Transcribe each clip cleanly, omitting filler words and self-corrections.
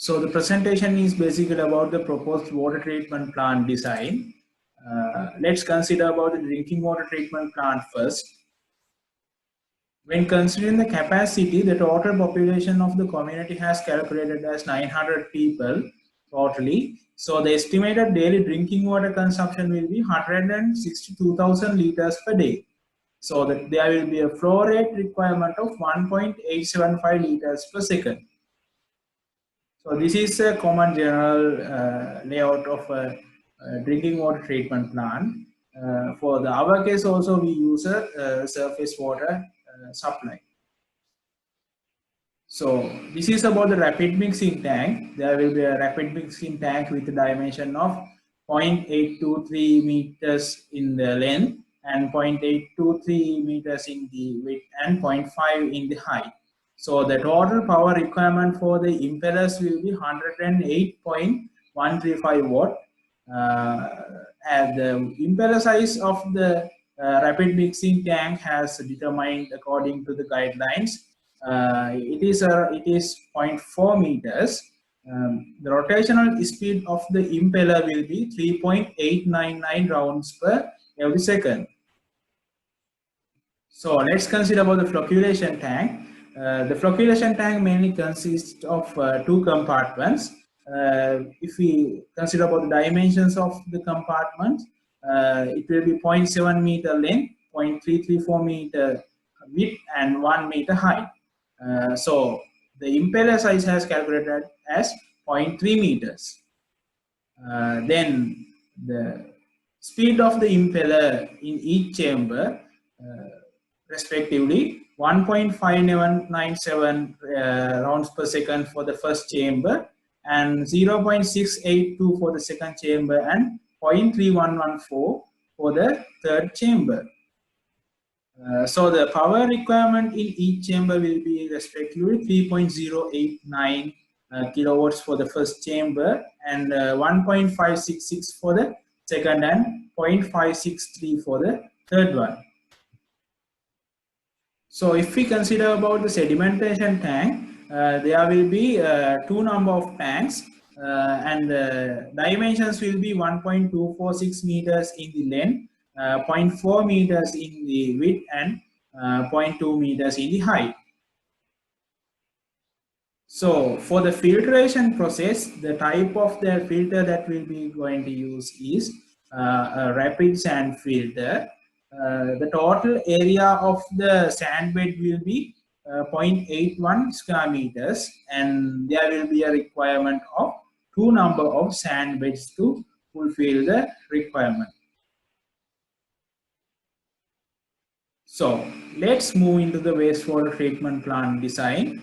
So the presentation is basically about the proposed water treatment plant design. Let's consider about the drinking water treatment plant first. When considering the capacity, the total population of the community has calculated as 900 people totally. So the estimated daily drinking water consumption will be 162,000 liters per day. So that there will be a flow rate requirement of 1.875 liters per second. So this is a common general layout of a drinking water treatment plant. For our case also we use a surface water supply. So this is about the rapid mixing tank. There will be a rapid mixing tank with a dimension of 0.823 meters in the length and 0.823 meters in the width and 0.5 in the height. So the total power requirement for the impellers will be 108.135 watt. And the impeller size of the rapid mixing tank has determined according to the guidelines. It is 0.4 meters. The rotational speed of the impeller will be 3.899 rounds per every second. So let's consider about the flocculation tank. The flocculation tank mainly consists of two compartments. If we consider about the dimensions of the compartment, it will be 0.7 meter length, 0.334 meter width, and 1 meter height. So the impeller size has calculated as 0.3 meters. Then the speed of the impeller in each chamber respectively 1.5997 rounds per second for the first chamber and 0.682 for the second chamber and 0.3114 for the third chamber. So the power requirement in each chamber will be respectively 3.089 kilowatts for the first chamber and 1.566 for the second and 0.563 for the third one. So if we consider about the sedimentation tank, there will be two number of tanks and the dimensions will be 1.246 meters in the length, 0.4 meters in the width and 0.2 meters in the height. So for the filtration process, the type of the filter that we'll be going to use is a rapid sand filter. The total area of the sand bed will be 0.81 square meters and there will be a requirement of two number of sand beds to fulfill the requirement. So let's move into the wastewater treatment plant design.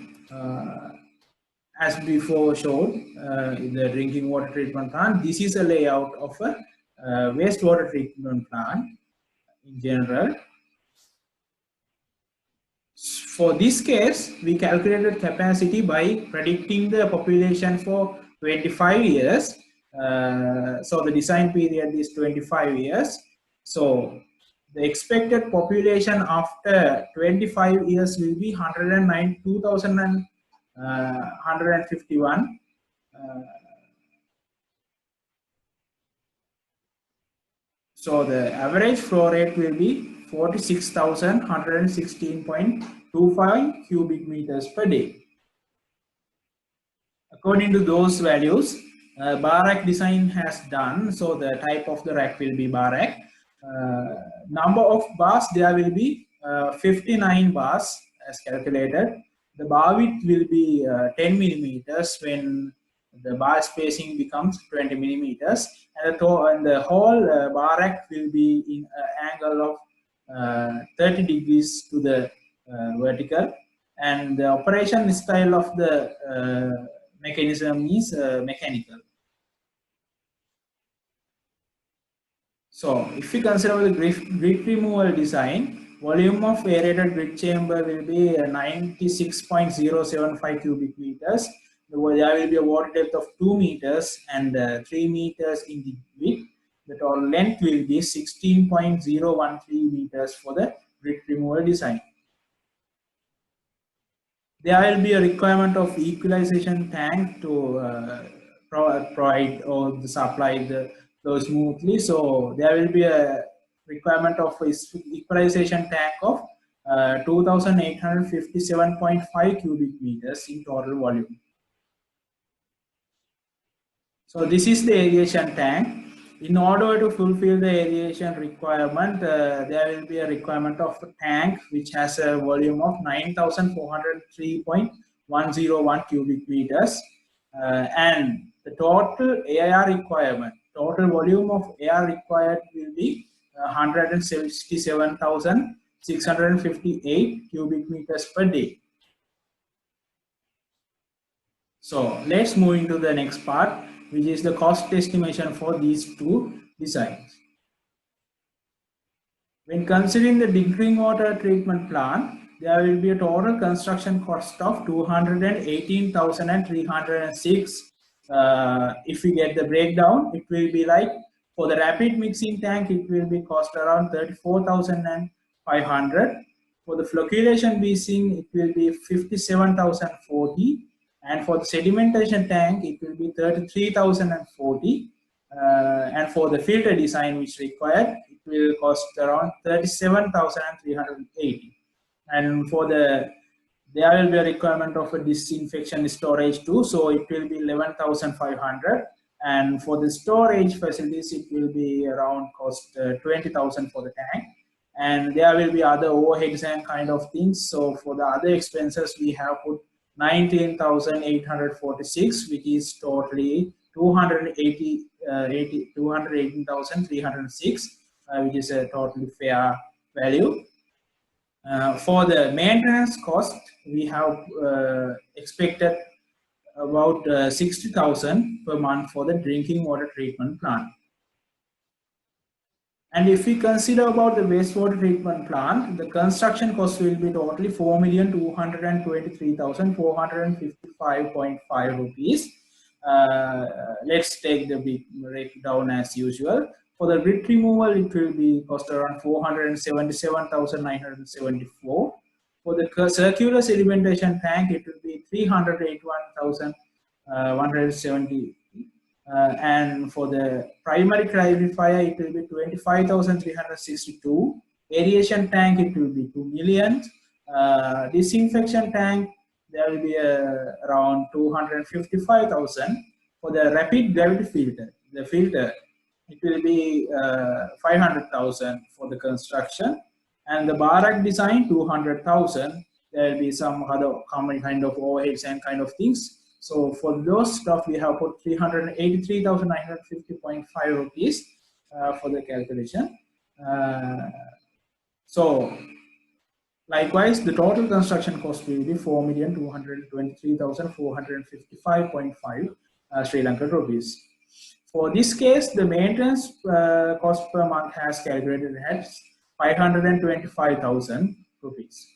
As before showed, the drinking water treatment plant, this is a layout of a wastewater treatment plant in general. For this case, we calculated capacity by predicting the population for 25 years. So the design period is 25 years. So the expected population after 25 years will be 109,151. So the average flow rate will be 46,116.25 cubic meters per day. According to those values, bar rack design has done. So the type of the rack will be bar rack. Number of bars, there will be 59 bars as calculated. The bar width will be 10 millimeters when the bar spacing becomes 20 millimeters, and the whole bar rack will be in an angle of 30 degrees to the vertical, and the operation style of the mechanism is mechanical. So if we consider the grit removal design, volume of aerated grit chamber will be 96.075 cubic meters. There will be a water depth of 2 meters and 3 meters in the width. The total length will be 16.013 meters for the grit removal design. there will be a requirement of equalization tank to provide or supply the flow smoothly. So there will be a requirement of equalization tank of 2,857.5 cubic meters in total volume. So this is the aeration tank. In order to fulfill the aeration requirement, there will be a requirement of a tank which has a volume of 9,403.101 cubic meters. And the total air requirement, total volume of air required will be 167,658 cubic meters per day. So let's move into the next part, which is the cost estimation for these two designs. When considering the drinking water treatment plant, there will be a total construction cost of 218,306. If we get the breakdown, it will be like for the rapid mixing tank, it will be cost around 34,500. For the flocculation basin, it will be 57,040. And for the sedimentation tank, it will be 33,040. And for the filter design which required, it will cost around 37,380. And for there will be a requirement of a disinfection storage too, so it will be 11,500. And for the storage facilities, it will be around cost 20,000 for the tank. And there will be other overheads and kind of things. So for the other expenses, we have put 19,846, which is totally 218,306, which is a totally fair value. For the maintenance cost, we have expected about 60,000 per month for the drinking water treatment plant. And if we consider about the wastewater treatment plant, the construction cost will be totally 4,223,455.5 rupees. Let's take the breakdown as usual. For the grit removal, it will be cost around 477,974. For the circular sedimentation tank, it will be 381,170. And for the primary clarifier, it will be 25,362. Aeration tank, it will be 2 million. Disinfection tank, there will be around 255,000. For the rapid gravity filter, the filter, it will be 500,000 for the construction. And the Barak design, 200,000. There will be some other common kind of overheads and kind of things. So for those stuff, we have put 383,950.5 rupees for the calculation. So likewise, the total construction cost will be 4,223,455.5 Sri Lankan rupees. For this case, the maintenance cost per month has calculated at 525,000 rupees.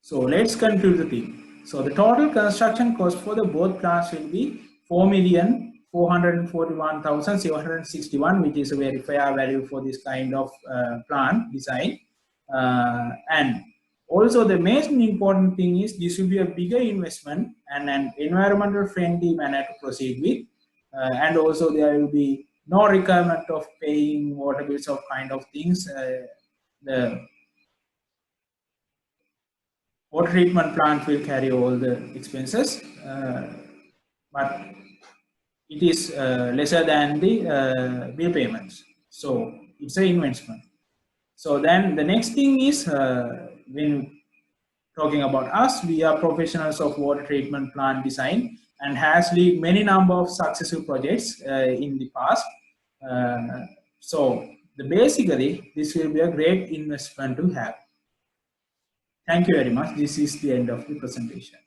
So let's conclude the theme. So the total construction cost for the both plants will be 4,441,761, which is a very fair value for this kind of plant design. And also the most important thing is this will be a bigger investment and an environmental friendly manner to proceed with. And also there will be no requirement of paying water bills of kind of things. The water treatment plant will carry all the expenses, but it is lesser than the bill payments. So it's an investment. So then the next thing is when talking about us, we are professionals of water treatment plant design and has led many number of successful projects in the past. So basically, this will be a great investment to have. Thank you very much. This is the end of the presentation.